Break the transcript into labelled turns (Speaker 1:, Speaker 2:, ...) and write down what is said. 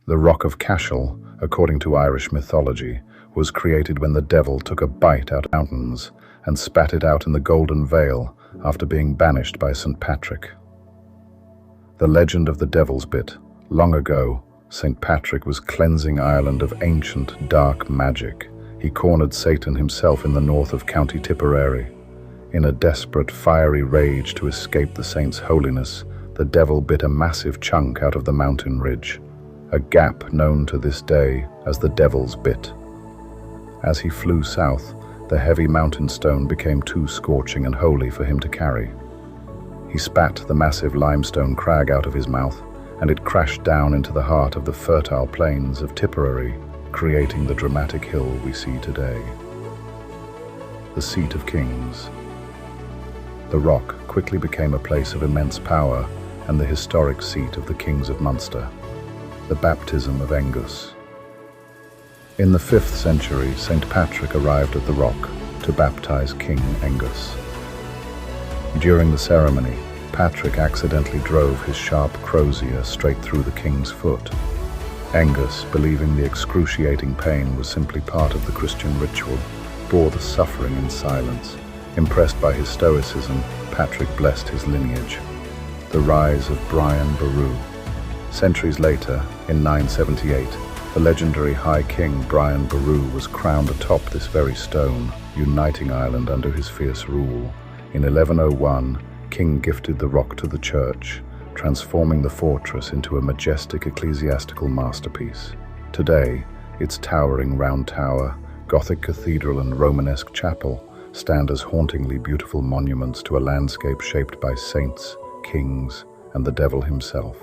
Speaker 1: The Rock of Cashel, according to Irish mythology, was created when the devil took a bite out of mountains and spat it out in the Golden Vale after being banished by St. Patrick. The legend of the Devil's Bit. Long ago, St. Patrick was cleansing Ireland of ancient, dark magic. He cornered Satan himself in the north of County Tipperary. In a desperate, fiery rage to escape the saint's holiness, the devil bit a massive chunk out of the mountain ridge, a gap known to this day as the Devil's Bit. As he flew south, the heavy mountain stone became too scorching and holy for him to carry. He spat the massive limestone crag out of his mouth, and it crashed down into the heart of the fertile plains of Tipperary, creating the dramatic hill we see today. The seat of kings. The rock quickly became a place of immense power and the historic seat of the Kings of Munster. The baptism of Angus. In the 5th century, St. Patrick arrived at the rock to baptize King Angus. During the ceremony, Patrick accidentally drove his sharp crozier straight through the king's foot. Angus, believing the excruciating pain was simply part of the Christian ritual, bore the suffering in silence. Impressed by his stoicism, Patrick blessed his lineage. The rise of Brian Boru. Centuries later, in 978, the legendary High King Brian Boru was crowned atop this very stone, uniting Ireland under his fierce rule. In 1101, King gifted the rock to the church, transforming the fortress into a majestic ecclesiastical masterpiece. Today, its towering round tower, Gothic Cathedral and Romanesque chapel stand as hauntingly beautiful monuments to a landscape shaped by saints, kings, and the devil himself.